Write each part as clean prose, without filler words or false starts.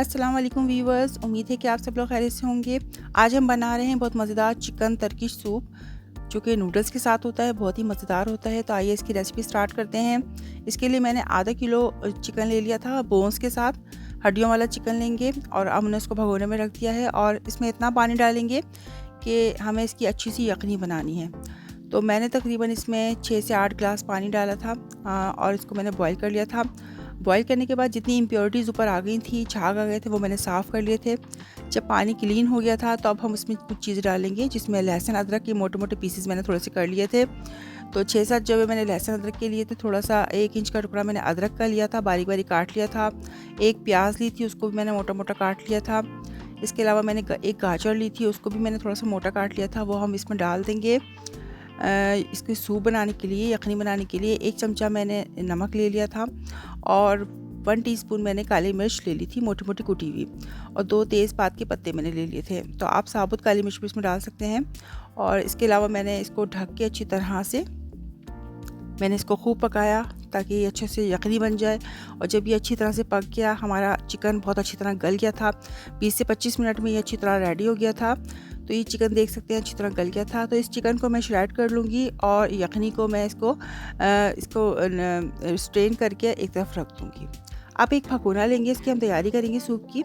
अस्सलाम वालेकुम व्यूवर्स, उम्मीद है कि आप सब लोग खैरियत से होंगे। आज हम बना रहे हैं बहुत मज़ेदार चिकन टर्किश सूप जो कि नूडल्स के साथ होता है, बहुत ही मज़ेदार होता है। तो आइए इसकी रेसिपी स्टार्ट करते हैं। इसके लिए मैंने आधा किलो चिकन ले लिया था बोन्स के साथ। हड्डियों वाला चिकन लेंगे और हमने उसको भगोने में रख दिया है और इसमें इतना पानी डालेंगे कि हमें इसकी अच्छी सी यखनी बनानी है। तो मैंने तकरीबन इसमें 6 से 8 ग्लास पानी डाला था और इसको मैंने बॉईल कर लिया था। बॉईल करने के बाद जितनी इम्प्योरिटीज़ ऊपर आ गई थी, झाग आ गए थे, वो मैंने साफ़ कर लिए थे। जब पानी क्लीन हो गया था तो अब हम उसमें कुछ चीज़ें डालेंगे, जिसमें लहसुन अदरक के मोटे मोटे पीसेस मैंने थोड़े से कर लिए थे। तो 6-7 जवे मैंने लहसुन अदरक के लिए थे। थोड़ा सा 1 इंच का टुकड़ा मैंने अदरक का लिया था, बारीक बारीक काट लिया था। एक प्याज ली थी, उसको भी मैंने मोटा मोटा काट लिया था। इसके अलावा मैंने एक गाजर ली थी, उसको भी मैंने थोड़ा सा मोटा काट लिया था, वो हम इसमें डाल देंगे। इसके सूप बनाने के लिए, यखनी बनाने के लिए 1 चमचा मैंने नमक ले लिया था और 1 टीस्पून मैंने काली मिर्च ले ली थी मोटी मोटी कुटी हुई, और 2 तेज़पात के पत्ते मैंने ले लिए थे। तो आप साबुत काली मिर्च भी इसमें डाल सकते हैं। और इसके अलावा मैंने इसको ढक के अच्छी तरह से मैंने इसको खूब पकाया ताकि ये अच्छे से यखनी बन जाए। और जब ये अच्छी तरह से पक गया, हमारा चिकन बहुत अच्छी तरह गल गया था। 20 से 25 मिनट में ये अच्छी तरह रेडी हो गया था। तो ये चिकन देख सकते हैं अच्छी तरह गल गया था। तो इस चिकन को मैं श्रेड कर लूँगी और यखनी को मैं इसको स्ट्रेन करके एक तरफ रख दूँगी। आप एक भगोना लेंगे, इसकी हम तैयारी करेंगे सूप की।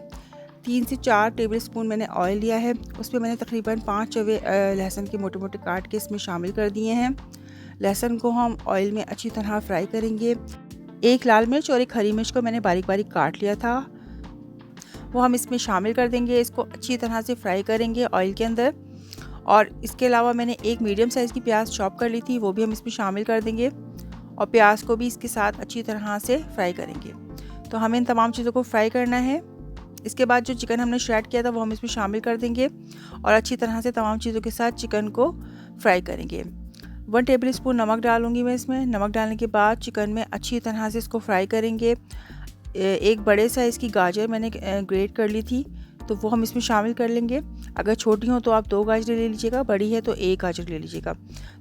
3 से 4 टेबल स्पून मैंने ऑयल लिया है, उसमें मैंने तकरीबन 5 चवे लहसुन के मोटे मोटे काट के इसमें शामिल कर दिए हैं। लहसुन को हम ऑयल में अच्छी तरह फ्राई करेंगे। 1 लाल मिर्च और 1 हरी मिर्च को मैंने बारीक बारीक काट लिया था, वो हम इसमें शामिल कर देंगे। इसको अच्छी तरह से फ्राई करेंगे ऑयल के अंदर। और इसके अलावा मैंने 1 मीडियम साइज़ की प्याज चॉप कर ली थी, वो भी हम इसमें शामिल कर देंगे और प्याज को भी इसके साथ अच्छी तरह से फ्राई करेंगे। तो हमें इन तमाम चीज़ों को फ्राई करना है। इसके बाद जो चिकन हमने श्रेड किया था वो हम इसमें शामिल कर देंगे और अच्छी तरह से तमाम चीज़ों के साथ चिकन को फ्राई करेंगे। 1 टेबल स्पून नमक डालूंगी मैं इसमें। नमक डालने के बाद चिकन में अच्छी तरह से इसको फ्राई करेंगे। एक बड़े साइज़ की गाजर मैंने ग्रेट कर ली थी, तो वो हम इसमें शामिल कर लेंगे। अगर छोटी हो तो आप 2 गाजर ले लीजिएगा, बड़ी है तो 1 गाजर ले लीजिएगा।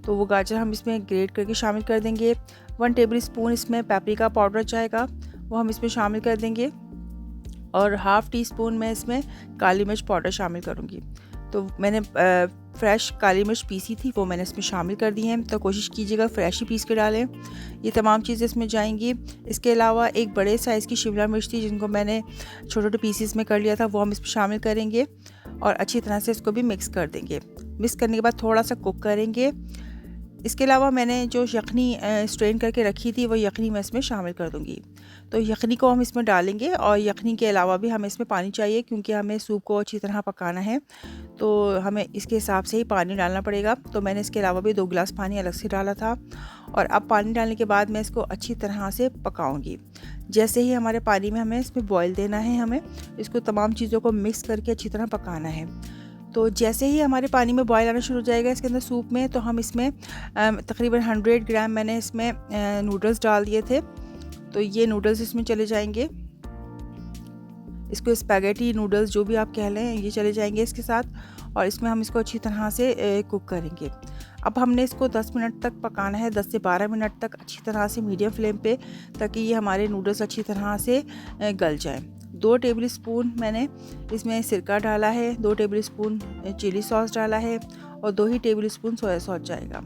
तो वो गाजर हम इसमें ग्रेट करके शामिल कर देंगे। 1 टेबल स्पून इसमें पेपरिका पाउडर जाएगा, वो हम इसमें शामिल कर देंगे। और हाफ़ टी स्पून मैं इसमें काली मिर्च पाउडर शामिल करूँगी। तो मैंने फ्रेश काली मिर्च पीसी थी, वो मैंने इसमें शामिल कर दी है। तो कोशिश कीजिएगा फ्रेश ही पीस के डालें। ये तमाम चीज़ें इसमें जाएंगी। इसके अलावा एक बड़े साइज़ की शिमला मिर्च थी, जिनको मैंने छोटे छोटे पीसीस में कर लिया था, वो हम इसमें शामिल करेंगे और अच्छी तरह से इसको भी मिक्स कर देंगे। मिक्स करने के बाद थोड़ा सा कुक करेंगे। इसके अलावा मैंने जो यखनी स्ट्रेन करके रखी थी, वो यखनी मैं इसमें शामिल कर दूँगी। तो यखनी को हम इसमें डालेंगे और यखनी के अलावा भी हमें इसमें पानी चाहिए, क्योंकि हमें सूप को अच्छी तरह पकाना है, तो हमें इसके हिसाब से ही पानी डालना पड़ेगा। तो मैंने इसके अलावा भी 2 गिलास पानी अलग से डाला था। और अब पानी डालने के बाद मैं इसको अच्छी तरह से पकाऊंगी। जैसे ही हमारे पानी में हमें इसमें बॉईल देना है, हमें इसको तमाम चीज़ों को मिक्स करके अच्छी तरह पकाना है। तो जैसे ही हमारे पानी में बॉयल आना शुरू हो जाएगा इसके अंदर सूप में, तो हम इसमें तकरीबन 100 ग्राम मैंने इसमें नूडल्स डाल दिए थे। तो ये नूडल्स इसमें चले जाएंगे। इसको स्पैगेटी नूडल्स जो भी आप कह लें, ये चले जाएंगे इसके साथ। और इसमें हम इसको अच्छी तरह से कुक करेंगे। अब हमने इसको 10 मिनट तक पकाना है, 10 से 12 मिनट तक अच्छी तरह से मीडियम फ्लेम पे, ताकि ये हमारे नूडल्स अच्छी तरह से गल जाएं। 2 टेबल स्पून मैंने इसमें सिरका डाला है, 2 टेबल स्पून चिली सॉस डाला है और 2 ही टेबल स्पून सोया सॉस जाएगा।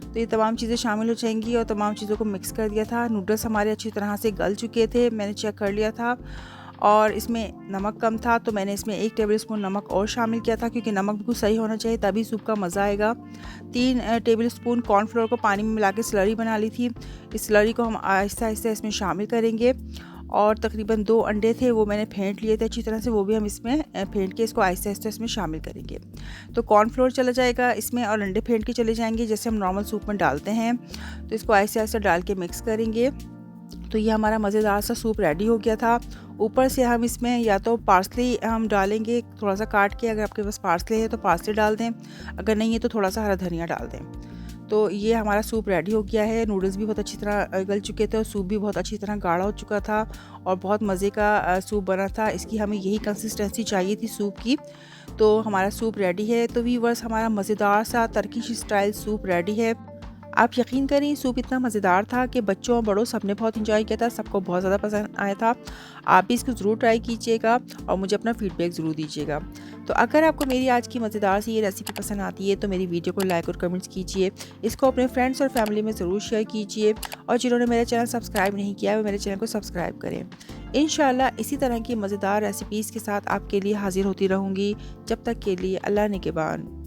तो ये तमाम चीज़ें शामिल हो जाएंगी और तमाम चीज़ों को मिक्स कर दिया था। नूडल्स हमारे अच्छी तरह से गल चुके थे, मैंने चेक कर लिया था। और इसमें नमक कम था, तो मैंने इसमें 1 टेबल स्पून नमक और शामिल किया था, क्योंकि नमक बिल्कुल सही होना चाहिए, तभी सूप का मज़ा आएगा। 3 टेबल स्पून कॉर्नफ्लोर को पानी में मिला के स्लरी बना ली थी। इस स्लरी को हम आहिस्ता आहिस्ता इसमें शामिल करेंगे। और तकरीबन 2 अंडे थे, वो मैंने फेंट लिए थे अच्छी तरह से, वो भी हम इसमें फेंट के इसको आहिस्ता आहिस्ता इसमें शामिल करेंगे। तो कॉर्नफ्लोर चला जाएगा इसमें और अंडे फेंट के चले जाएंगे, जैसे हम नॉर्मल सूप में डालते हैं। तो इसको आहिस्ता आहिस्ता डाल के मिक्स करेंगे। तो ये हमारा मज़ेदार सा सूप रेडी हो गया था। ऊपर से हम इसमें या तो पार्सली हम डालेंगे थोड़ा सा काट के, अगर आपके पास पार्सली है तो पार्सली डाल दें, अगर नहीं है तो थोड़ा सा हरा धनिया डाल दें। तो ये हमारा सूप रेडी हो गया है। नूडल्स भी बहुत अच्छी तरह गल चुके थे और सूप भी बहुत अच्छी तरह गाढ़ा हो चुका था और बहुत मज़े का सूप बना था। इसकी हमें यही कंसिस्टेंसी चाहिए थी सूप की। तो हमारा सूप रेडी है। तो व्यूअर्स, हमारा मज़ेदार सा टर्किश स्टाइल सूप रेडी है। आप यकीन करें सूप इतना मज़ेदार था कि बच्चों और बड़ों सब ने बहुत इंजॉय किया था, सबको बहुत ज़्यादा पसंद आया था। आप भी इसको ज़रूर ट्राई कीजिएगा और मुझे अपना फ़ीडबैक ज़रूर दीजिएगा। तो अगर आपको मेरी आज की मज़ेदार सी ये रेसिपी पसंद आती है तो मेरी वीडियो को लाइक और कमेंट्स कीजिए, इसको अपने फ्रेंड्स और फैमिली में ज़रूर शेयर कीजिए और जिन्होंने मेरा चैनल सब्सक्राइब नहीं किया है वो मेरे चैनल को सब्सक्राइब करें। इंशाल्लाह इसी तरह की मज़ेदार रेसिपीज़ के साथ आपके लिए हाज़िर होती रहूँगी। जब तक के लिए अल्लाह निगहबान।